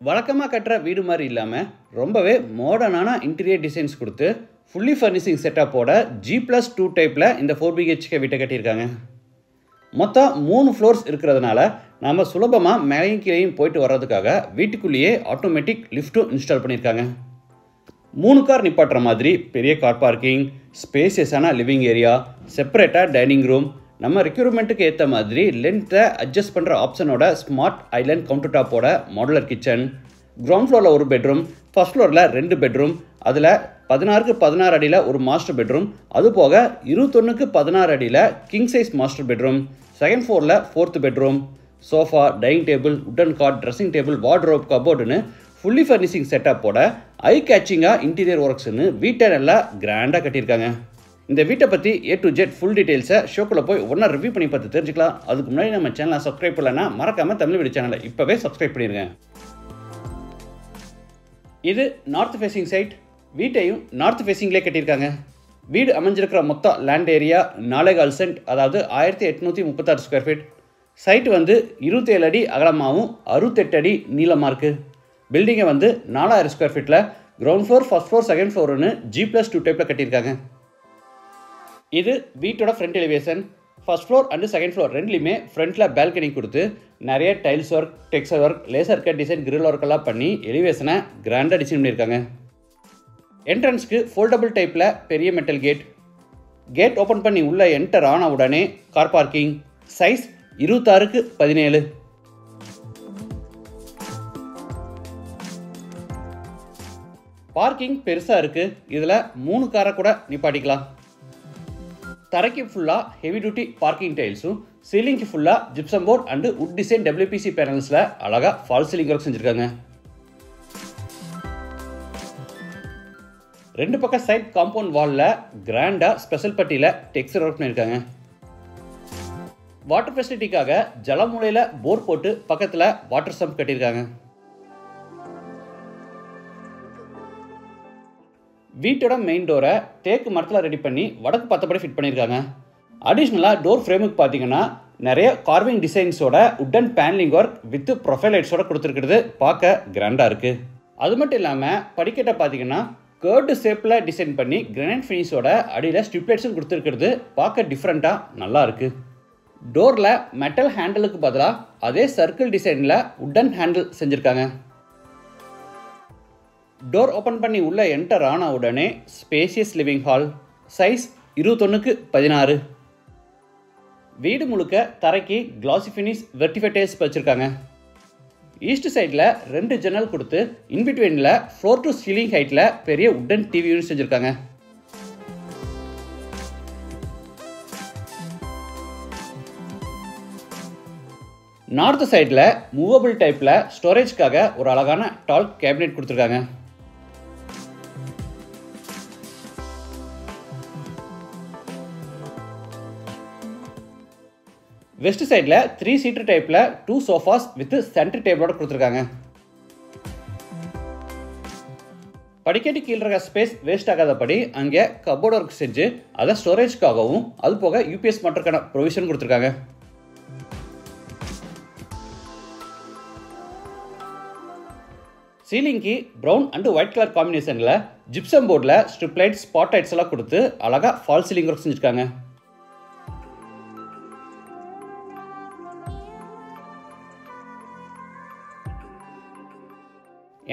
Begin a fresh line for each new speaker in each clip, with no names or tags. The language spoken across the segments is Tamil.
வழக்கமாக கட்டுற வீடு மாதிரி இல்லாமல் ரொம்பவே மாடர்னான இன்டீரியர் டிசைன்ஸ் கொடுத்து ஃபுல்லி ஃபர்னிஷிங் செட்டப்போட G+2 டைப்பில் இந்த 4BHK வீட்டை கட்டியிருக்காங்க. மொத்தம் 3 ஃப்ளோர்ஸ் இருக்கிறதுனால நாம் சுலபமாக மேலையும் கீழையும் போயிட்டு வர்றதுக்காக வீட்டுக்குள்ளேயே ஆட்டோமேட்டிக் லிஃப்ட்டும் இன்ஸ்டால் பண்ணியிருக்காங்க. 3 கார் நிப்பாட்டுற மாதிரி பெரிய கார் பார்க்கிங், ஸ்பேசியஸான லிவிங் ஏரியா, செப்பரேட்டாக டைனிங் ரூம், நம்ம ரெக்யூர்மெண்ட்டுக்கு ஏற்ற மாதிரி லென்த்தை அட்ஜஸ்ட் பண்ணுற ஆப்ஷனோட ஸ்மார்ட் ஐலண்ட் கவுண்டர் டாப்போட மாடுலர் கிச்சன், கிரவுண்ட் ஃப்ளோரில் ஒரு பெட்ரூம், ஃபர்ஸ்ட் ஃப்ளோரில் 2 பெட்ரூம், அதில் 16க்கு 16 அடியில் ஒரு மாஸ்டர் பெட்ரூம், அதுபோக 21க்கு 16 அடியில் king size master bedroom, second ஃப்ளோரில் 4th bedroom, sofa, dining table, wooden cot, dressing table, wardrobe, கபோர்டுன்னு ஃபுல்லி ஃபர்னிஷிங் செட்டப்போட ஐ கேச்சிங்காக இன்டீரியர் ஒர்க்ஸ்னு வீட்டை நல்லா கிராண்டாக கட்டியிருக்காங்க. இந்த வீட்டை பற்றி A to Z ஃபுல் டீட்டெயில்ஸை ஷோக்குள்ளே போய் ஒன்றா ரிவ்யூ பண்ணி பார்த்து தெரிஞ்சுக்கலாம். அதுக்கு முன்னாடி நம்ம சேனலை சப்ஸ்கிரைப் பண்ணலன்னா மறக்காமல் தமிழ் வீடியோ சேனலை இப்போவே சப்ஸ்கிரைப் பண்ணிடுங்க. இது நார்த் ஃபேஸிங் சைட். வீட்டையும் நார்த் ஃபேஸிங்லேயே கட்டியிருக்காங்க. வீடு அமைஞ்சிருக்கிற மொத்த லேண்ட் ஏரியா 4.25 சென்ட், அதாவது 1836 ஸ்கொயர் ஃபீட். சைட்டு 27 அடி அகலமாகவும் 68 அடி நீளமாக இருக்குது. பில்டிங்கை 4000 ஸ்கொயர் ஃபீட்டில் ground floor, first floor, second ஃப்ளோர்னு G+2 டைப்பில் கட்டியிருக்காங்க. இது வீட்டோட front elevation. First floor and second floor ரெண்டுலையுமே ஃப்ரண்ட்டில் பால்கனி கொடுத்து நிறைய tiles work, texture work, laser cut design, grill ஒர்க்கெல்லாம் பண்ணி எலிவேஷனை கிராண்டாக டிசைன் பண்ணியிருக்காங்க. என்ட்ரன்ஸ்க்கு ஃபோல்டபுள் டைப்பில் பெரிய மெட்டல் கேட். கேட் ஓப்பன் பண்ணி உள்ளே என்டர் ஆன உடனே கார் பார்க்கிங். சைஸ் 26க்கு 17. பார்க்கிங் பெருசாக இருக்குது. இதில் 3 காரை கூட நிப்பாட்டிக்கலாம். தரைக்கு ஃபுல்லாக ஹெவி டியூட்டி பார்க்கிங் டைல்ஸும், சீலிங்க்கு ஃபுல்லாக gypsum board and wood design WPC பேனல்ஸில் அழகாக ஃபால் சீலிங் ஒர்க் செஞ்சுருக்காங்க. 2 பக்கம் சைட் காம்பவுண்ட் வாலில் கிராண்டாக ஸ்பெஷல் பட்டியில் டெக்ஸ்சர் ஒர்க் பண்ணியிருக்காங்க. வாட்டர் ஃபெசிலிட்டிக்காக ஜலமூலையில் போர் போட்டு பக்கத்தில் வாட்டர் சம்ப் கட்டியிருக்காங்க. வீட்டோட மெயின் டோரை தேக்கு மரத்தில் ரெடி பண்ணி வடக்கு பார்த்தபடி ஃபிட் பண்ணியிருக்காங்க. அடிஷ்னலாக டோர் ஃப்ரேமுக்கு பார்த்தீங்கன்னா நிறைய கார்விங் டிசைன்ஸோட wooden panelling work with profile லைட்ஸோட கொடுத்துருக்கிறது பார்க்க கிராண்டாக இருக்குது. அது மட்டும் இல்லாமல் படிக்கட்டை பார்த்தீங்கன்னா கேர்டு ஷேப்பில் டிசைன் பண்ணி கிரானைட் ஃபினிஷோட அடியில் ஸ்ட்ரிப் லைட்ஸும் கொடுத்துருக்கிறது பார்க்க டிஃப்ரெண்ட்டாக நல்லா இருக்குது. டோரில் மெட்டல் ஹேண்டிலுக்கு பதிலாக அதே சர்க்கிள் டிசைனில் உட்டன் ஹேண்டில் செஞ்சுருக்காங்க. டோர் ஓப்பன் பண்ணி உள்ளே என்டர் ஆன உடனே ஸ்பேசியஸ் லிவிங் ஹால். சைஸ் 21க்கு 16. வீடு முழுக்க தரைக்கு கிளாசி ஃபினிஷ் வெர்டிஃபை டைல்ஸ் வச்சுருக்காங்க. ஈஸ்ட் சைடில் 2 ஜன்னல் கொடுத்து இன்பிட்வீனில் ஃப்ளோர் டு சீலிங் ஹைட்டில் பெரிய உட்டன் டிவி யூனிட் செஞ்சுருக்காங்க. நார்த் சைடில் மூவபிள் டைப்பில் ஸ்டோரேஜ்க்காக ஒரு அழகான டால் கேபினெட் கொடுத்துருக்காங்க. வெஸ்ட் சைடில் 3 சீட்டர் டைப்பில் 2 சோஃபாஸ் வித் சென்டர் டேபிளோட கொடுத்துருக்காங்க. படிக்கட்டு கீழே இருக்க ஸ்பேஸ் வேஸ்ட் ஆகாதபடி அங்கே கபோர்ட் ஒர்க் செஞ்சு அதை ஸ்டோரேஜ்க்காகவும் அது போக UPS மோட்டருக்கான ப்ரொவிஷன் கொடுத்துருக்காங்க. சீலிங்க்கு ப்ரௌன் அண்டு ஒயிட் கலர் காம்பினேஷனில் ஜிப்சம் போர்டில் ஸ்ட்ரிப் லைட், ஸ்பாட் லைட்ஸ் எல்லாம் கொடுத்து அழகாக ஃபால் சீலிங் ஒர்க் செஞ்சுருக்காங்க.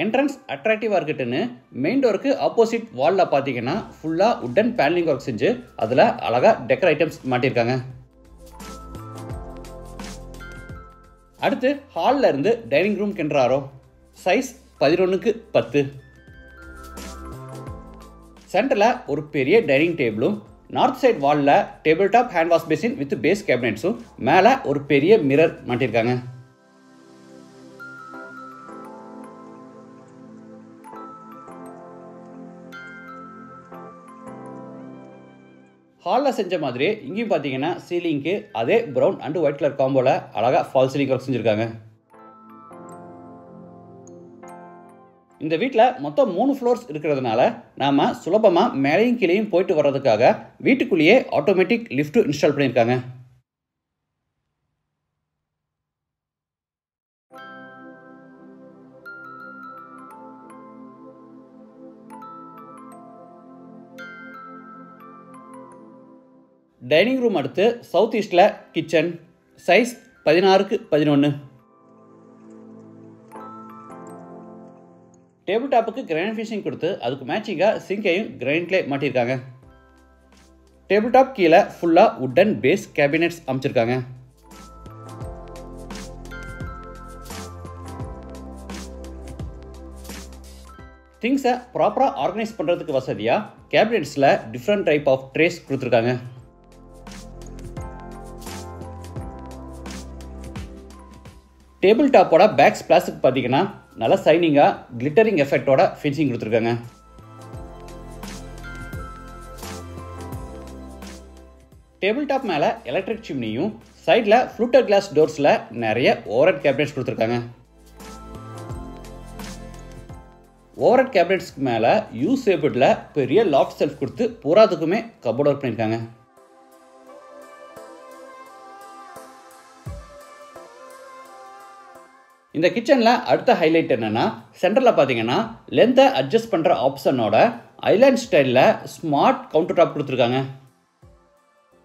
என்ட்ரன்ஸ் அட்ராக்டிவாக இருக்கட்டுன்னு மெயின் டோருக்கு ஆப்போசிட் வாலில் பார்த்தீங்கன்னா ஃபுல்லாக உட்டன் பேனலிங் ஒர்க் செஞ்சு அதில் அழகாக டெக்கர் ஐட்டம்ஸ் மாட்டியிருக்காங்க. அடுத்து ஹாலில் இருந்து டைனிங் ரூம் கென்றாரோ. சைஸ் 11க்கு 10. சென்டரில் ஒரு பெரிய டைனிங் டேபிளும், நார்த் சைட் வாலில் table top hand wash basin with base கேபினெட்ஸும், மேலே ஒரு பெரிய மிரர் மாட்டியிருக்காங்க. ஹாலில் செஞ்ச மாதிரியே இங்கேயும் பார்த்தீங்கன்னா சீலிங்க்கு அதே ப்ரௌன் அண்டு ஒயிட் கலர் காம்போவில் அழகாக ஃபால் சீலிங் ஒர்க் செஞ்சுருக்காங்க. இந்த வீட்டில் மொத்தம் 3 ஃப்ளோர்ஸ் இருக்கிறதுனால நாம் சுலபமாக மேலையும் கீழையும் போயிட்டு வர்றதுக்காக வீட்டுக்குள்ளேயே ஆட்டோமேட்டிக் லிஃப்ட் இன்ஸ்டால் பண்ணியிருக்காங்க. டைனிங் ரூம் அடுத்து சவுத் ஈஸ்டில் கிச்சன், சைஸ் 16x11. டேபிள் டாப்புக்கு கிரானைட் ஃபினிஷிங் கொடுத்து அதுக்கு மேட்சிங்காக சிங்கையும் கிரானைட்லே மாட்டியிருக்காங்க. டேபிள் டாப் கீழே ஃபுல்லாக உட்டன் பேஸ் கேபினெட்ஸ் அமைச்சிருக்காங்க. திங்ஸை ப்ராப்பராக ஆர்கனைஸ் பண்ணுறதுக்கு வசதியாக கேபினெட்ஸில் டிஃப்ரெண்ட் டைப் ஆஃப் ட்ரேஸ் கொடுத்துருக்காங்க. டேபிள் டாப்போட பேக் ஸ்பிளாஸுக்கு பார்த்தீங்கன்னா நல்லா சைனிங்காக கிளிட்டரிங் எஃபெக்டோட ஃபினிஷிங் கொடுத்துருக்காங்க. டேபிள் டாப் மேலே எலக்ட்ரிக் சிம்னியும் சைடில் ஃப்ளூட்டட் கிளாஸ் டோர்ஸில் நிறைய ஓவர்ஹெட் கேபினெட்ஸ் கொடுத்துருக்காங்க. ஓவர்ஹெட் கேபினெட்ஸ்க்கு மேலே யூ ஷேப்டில் பெரிய லாஃப்ட் செல்ஃப் கொடுத்து பூராத்துக்குமே கபோர்ட் ஒர்க் பண்ணியிருக்காங்க. இந்த கிச்சனில் அடுத்த ஹைலைட் என்னென்னா சென்டரில் பார்த்தீங்கன்னா லென்த்தை அட்ஜஸ்ட் பண்ணுற ஆப்ஷனோட ஐலாண்ட் ஸ்டைலில் ஸ்மார்ட் கவுண்டர் டாப் கொடுத்துருக்காங்க.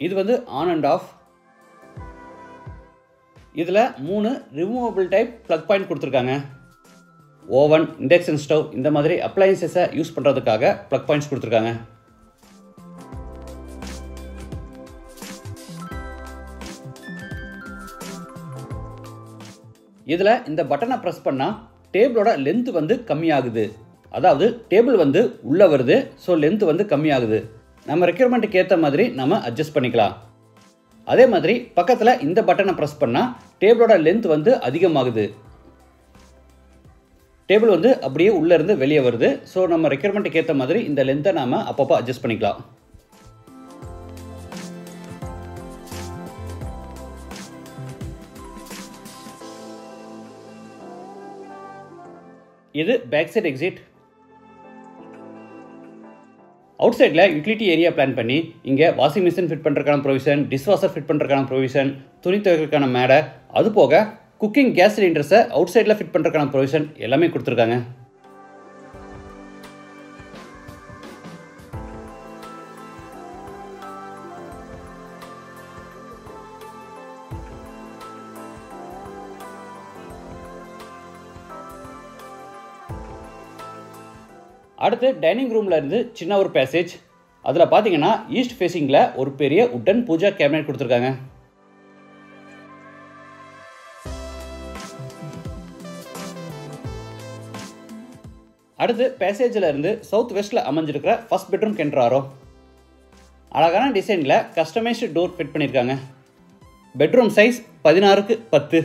இது வந்து ஆன் அண்ட் ஆஃப். இதில் 3 ரிமூவபிள் டைப் ப்ளக் பாயிண்ட் கொடுத்துருக்காங்க. ஓவன், இண்டக்ஷன் ஸ்டவ் இந்த மாதிரி அப்ளையன்சஸை யூஸ் பண்ணுறதுக்காக ப்ளக் பாயிண்ட்ஸ் கொடுத்துருக்காங்க. இதில் இந்த பட்டனை ப்ரெஸ் பண்ணால் டேபிளோட லென்த் வந்து கம்மியாகுது. அதாவது டேபிள் வந்து உள்ளே வருது, ஸோ லென்த் வந்து கம்மியாகுது. நம்ம ரெக்யர்மெண்ட்டுக்கு ஏற்ற மாதிரி நம்ம அட்ஜஸ்ட் பண்ணிக்கலாம். அதே மாதிரி பக்கத்தில் இந்த பட்டனை ப்ரெஸ் பண்ணால் டேபிளோட லென்த் வந்து அதிகமாகுது. டேபிள் வந்து அப்படியே உள்ளேருந்து வெளியே வருது. ஸோ நம்ம ரெக்யர்மெண்ட்டுக்கு ஏற்ற மாதிரி இந்த லென்த்தை நாம் அப்பப்போ அட்ஜஸ்ட் பண்ணிக்கலாம். இது பேக் சைட் எக்ஸிட். அவுட் சைடில் யூட்டிலிட்டி ஏரியா பிளான் பண்ணி இங்கே வாஷிங் மிஷின் ஃபிட் பண்ணுறதுக்கான ப்ரொவிஷன், டிஷ்வாஷர் ஃபிட் பண்ணுறதுக்கான ப்ரொவிஷன், துணி துவைக்கிறதுக்கான மேடை, அது போக குக்கிங் கேஸ் சிலிண்டர்ஸை அவுட் சைடில் ஃபிட் பண்ணுறதுக்கான ப்ரொவிஷன் எல்லாமே கொடுத்துருக்காங்க. அடுத்து டைனிங் ரூமில் இருந்து சின்ன ஒரு பேசேஜ். அதில் பார்த்தீங்கன்னா ஈஸ்ட் ஃபேஸிங்கில் ஒரு பெரிய உட்டன் பூஜா கேபினெட் கொடுத்துருக்காங்க. அடுத்து பேசேஜில் இருந்து சவுத் வெஸ்ட்டில் அமைஞ்சிருக்கிற ஃபர்ஸ்ட் பெட்ரூம் கென்ட்ராரோ. அழகான டிசைனில் கஸ்டமைஸ்டு டோர் ஃபிட் பண்ணியிருக்காங்க. Bedroom size 16x10.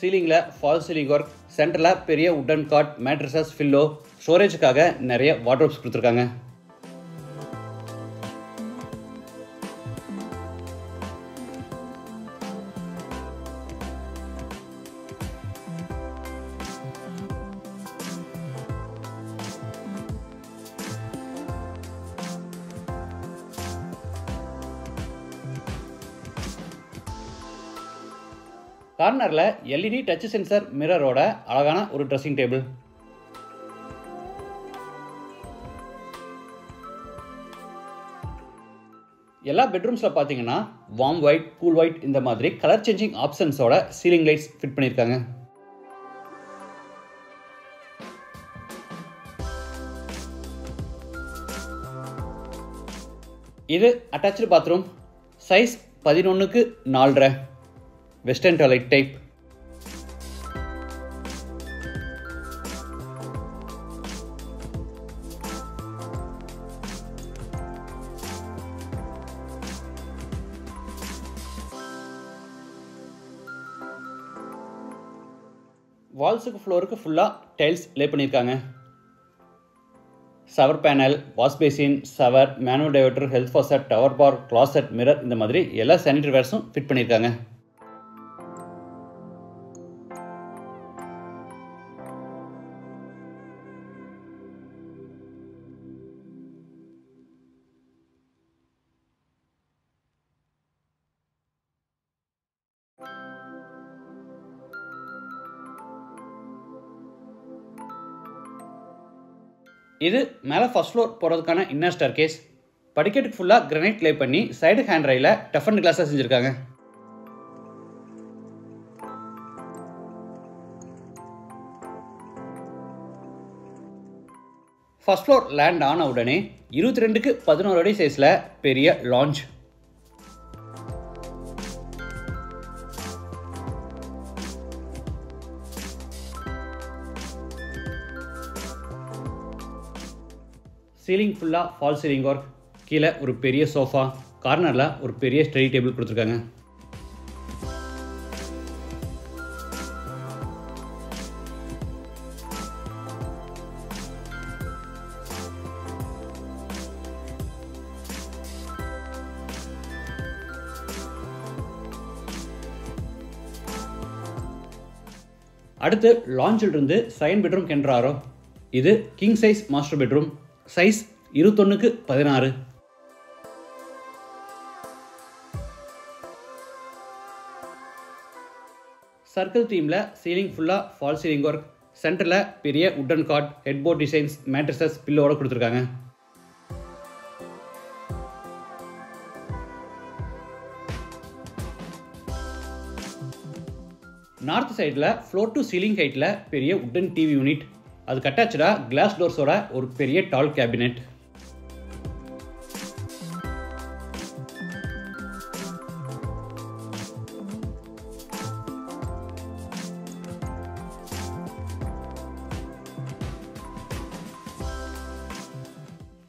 சீலிங்கில் ஃபால் சீலிங் ஒர்க், சென்டரில் பெரிய உட்டன் காட், மேட்ரஸஸ், ஃபில்லோ, ஸ்டோரேஜுக்காக நிறைய வார்ட்ரோப்ஸ் கொடுத்துருக்காங்க. கார்னரில் எல்இடி டச் சென்சார் மிரரோட அழகான ஒரு ட்ரெஸ்ஸிங் டேபிள். எல்லா பெட்ரூம்ஸில் பார்த்தீங்கன்னா வார்ம் ஒயிட், கூல் ஒயிட் இந்த மாதிரி கலர் சேஞ்சிங் ஆப்ஷன்ஸோட சீலிங் லைட்ஸ் ஃபிட் பண்ணியிருக்காங்க. இது attach bathroom. Size 11x4. Western toilet type. வால்ஸுக்கு ஃப்ளோருக்கு ஃபுல்லாக டைல்ஸ் லே பண்ணியிருக்காங்க. Shower panel, wash basin, shower, manual diverter, health faucet, towel bar, closet, mirror இந்த மாதிரி எல்லா சானிட்டரி வேர்ஸும் ஃபிட் பண்ணியிருக்காங்க. இது மேலே ஃபர்ஸ்ட் ஃப்ளோர் போகிறதுக்கான இன்னர் ஸ்டேர்கேஸ். படிக்கட்டுக்கு ஃபுல்லாக கிரானைட் லே பண்ணி side hand rail tough and கிளாஸாக செஞ்சுருக்காங்க. ஃபர்ஸ்ட் ஃப்ளோர் லேண்ட் ஆன உடனே 22க்கு 11 அடி சைஸில் பெரிய லான்ச். சீலிங் ஃபுல்லாக ஃபால் சீலிங் ஒர்க், கீழே ஒரு பெரிய சோஃபா, கார்னரில் ஒரு பெரிய ஸ்டடி டேபிள் கொடுத்துருக்காங்க. அடுத்து லான்ச்சில் இருந்து செகண்ட் பெட்ரூம் கென்றாரோ. இது king size master bedroom, size 21க்கு 16. சர்க்கிள் தீமில் சீலிங் ஃபுல்லாக ஃபால் சீலிங் ஒர்க், சென்டரில் பெரிய wooden cot, headboard designs, mattresses, பில்லோட கொடுத்துருக்காங்க. நார்த் சைடில் ஃப்ளோர் டு சீலிங் ஹைட்டில் பெரிய உட்டன் டிவி யூனிட், அதுக்கு அட்டாச்சாக கிளாஸ் டோர்ஸோட ஒரு பெரிய டால் கேபினெட்.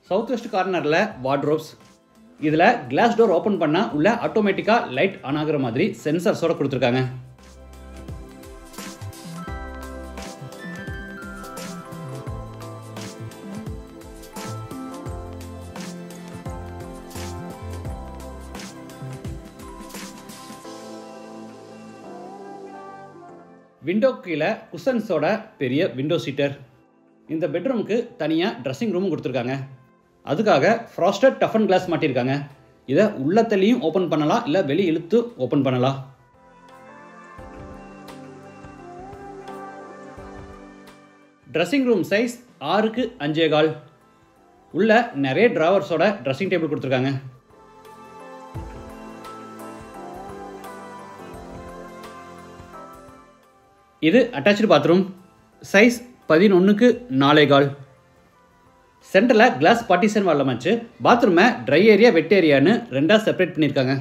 சவுத் வெஸ்ட் கார்னரில் வார்ட்ரோப்ஸ், இதில் கிளாஸ் டோர் ஓப்பன் பண்ணால் உள்ள ஆட்டோமேட்டிக்காக லைட் ஆன் ஆகிற மாதிரி சென்சர்ஸோட கொடுத்துருக்காங்க. விண்டோ கீழே குஷன்ஸோட பெரிய விண்டோ சீட்டர். இந்த பெட்ரூமுக்கு தனியாக ட்ரெஸ்ஸிங் ரூமும் கொடுத்துருக்காங்க. அதுக்காக ஃப்ராஸ்டட் டஃப் அண்ட் கிளாஸ் மாட்டியிருக்காங்க. இதை உள்ளத்திலையும் ஓப்பன் பண்ணலாம், இல்லை வெளியே இழுத்து ஓப்பன் பண்ணலாம். ட்ரெஸ்ஸிங் ரூம் சைஸ் 6க்கு 5.25. உள்ள நிறைய டிராவர்ஸோட ட்ரெஸ்ஸிங் டேபிள் கொடுத்துருக்காங்க. இது அட்டாச்சு பாத்ரூம், சைஸ் 11க்கு 4.25. சென்டரில் கிளாஸ் பார்ட்டிஷன் வால் அமைச்சு பாத்ரூமை ட்ரை ஏரியா வெட் ஏரியான்னு ரெண்டாக செப்பரேட் பண்ணியிருக்காங்க.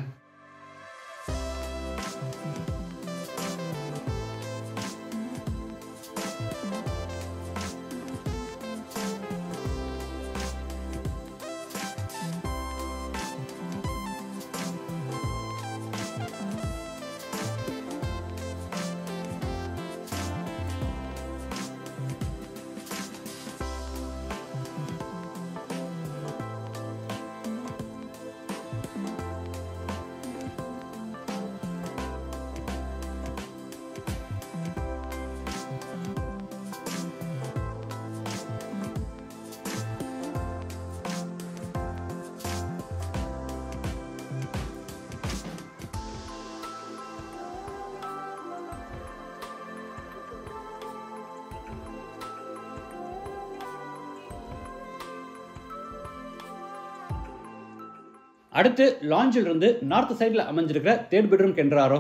அடுத்து லான்ச்சில் இருந்து நார்த் சைடில் அமைஞ்சிருக்கிற தேர்ட் பெட்ரூம் கென்றாரோ.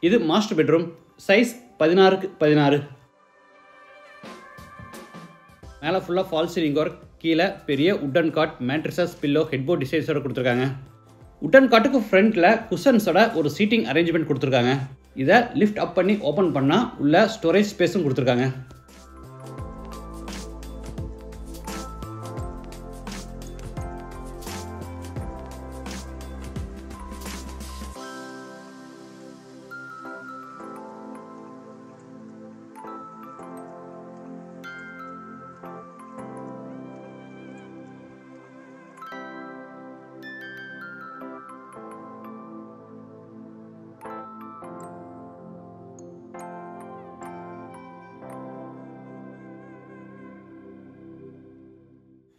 இது மாஸ்டர் பெட்ரூம், சைஸ் 16க்கு 16. மேலே ஃபுல்லாக ஃபால் சீலிங் ஒர்க், கீழே பெரிய wooden cot, mattresses, pillow, headboard டிசைன்ஸோட கொடுத்துருக்காங்க. உட்டன் காட்டுக்கு ஃப்ரண்ட்டில் குஷன்ஸோட ஒரு சீட்டிங் அரேஞ்ச்மெண்ட் கொடுத்துருக்காங்க. இதை லிஃப்ட் அப் பண்ணி ஓப்பன் பண்ணால் உள்ள ஸ்டோரேஜ் ஸ்பேஸும் கொடுத்துருக்காங்க.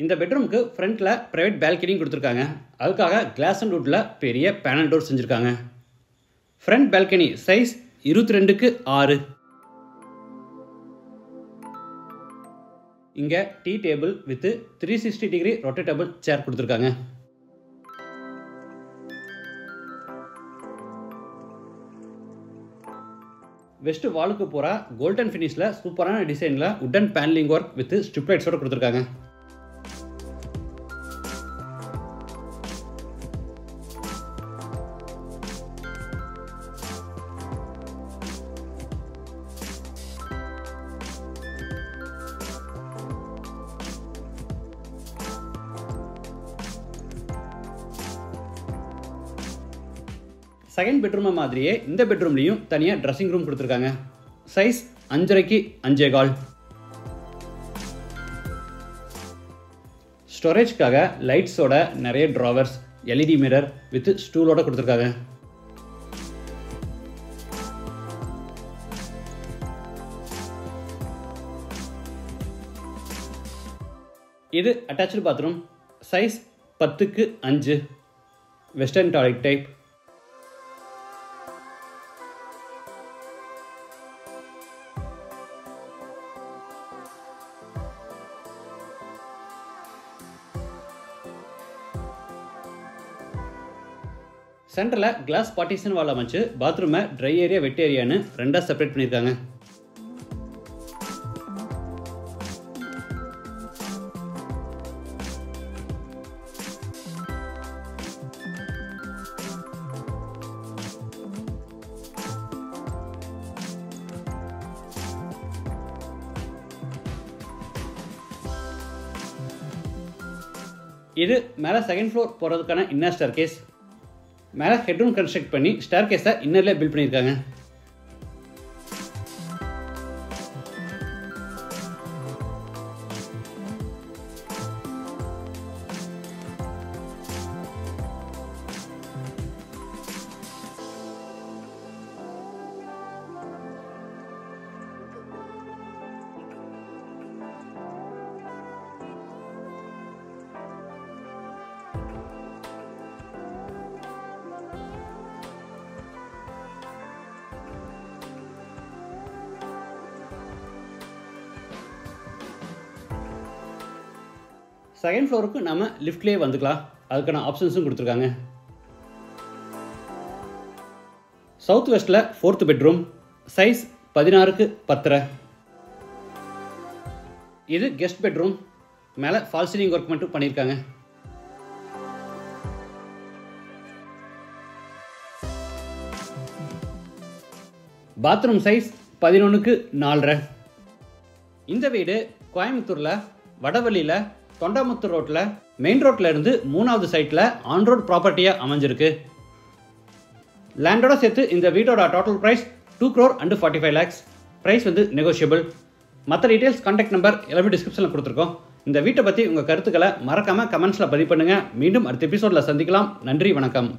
இந்த பெட்ரூமுக்கு ஃப்ரண்ட்டில் ப்ரைவேட் பால்கனியும் கொடுத்துருக்காங்க. அதுக்காக கிளாஸ் அண்ட் வுட்டில் பெரிய பேனல் டோர் செஞ்சுருக்காங்க. ஃப்ரண்ட் பால்கனி சைஸ் 22க்கு 6. இங்கே tea table with 360 degree rotatable chair கொடுத்துருக்காங்க. வெஸ்ட் வாலுக்கு போகிற கோல்டன் ஃபினிஷில் சூப்பரான டிசைனில் wooden panelling work with strip லைட்ஸோடு கொடுத்துருக்காங்க. செகண்ட் பெட்ரூமை மாதிரியே இந்த பெட்ரூம்லேயும் தனியாக ட்ரெஸ்ஸிங் ரூம் கொடுத்துருக்காங்க. சைஸ் 5.5 5.25. ஸ்டோரேஜ்க்காக லைட்ஸோட நிறைய ட்ராவர்ஸ், எல்இடி மிரர் வித் ஸ்டூலோட கொடுத்துருக்காங்க. இது அட்டாச்சு பாத்ரூம். சைஸ் 10க்கு 5. Western toilet type. சென்டரில் கிளாஸ் பார்ட்டிஷன் வால் அமைச்சு பாத்ரூமை ட்ரை ஏரியா வெட் ஏரியான்னு ரெண்டாக செப்பரேட் பண்ணியிருக்காங்க. இது மேலே செகண்ட் ஃப்ளோர் போகிறதுக்கான இன்னர் ஸ்டேர் கேஸ். மேலே ஹெட்ரூம் கன்ஸ்ட்ரக்ட் பண்ணி ஸ்டேர் கேஸை இன்னர்லேயே பில்ட் பண்ணியிருக்காங்க. செகண்ட் ஃப்ளோருக்கு நம்ம லிஃப்ட்லேயே வந்துக்கலாம். அதுக்கான ஆப்ஷன்ஸும் கொடுத்துருக்காங்க. சவுத் வெஸ்ட்டில் 4th பெட்ரூம். சைஸ் 16க்கு 10.5. இது கெஸ்ட் பெட்ரூம். மேலே ஃபால் சீலிங் ஒர்க் மட்டும் பண்ணியிருக்காங்க. பாத்ரூம் சைஸ் 11க்கு 4.5. இந்த வீடு கோயம்புத்தூரில் வடவள்ளியில் தொண்டாமுத்தூர் ரோட்டில் மெயின் ரோட்டில் இருந்து 3வது சைட்டில் ஆன் ரோட் ப்ராப்பர்ட்டியாக அமைஞ்சிருக்கு. லேண்டோட சேர்த்து இந்த வீட்டோட டோட்டல் ப்ரைஸ் 2,45 lakhs. ப்ரைஸ் வந்து நெகோஷியபிள். மற்ற டீட்டெயில்ஸ், கான்டாக்ட் நம்பர் எல்லாமே டிஸ்கிரிப்ஷனில் கொடுத்துருக்கோம். இந்த வீட்டை பற்றி உங்கள் கருத்துக்களை மறக்காமல் கமெண்ட்ஸில் பதிவு பண்ணுங்கள். மீண்டும் அடுத்த எபிசோடில் சந்திக்கலாம். நன்றி, வணக்கம்.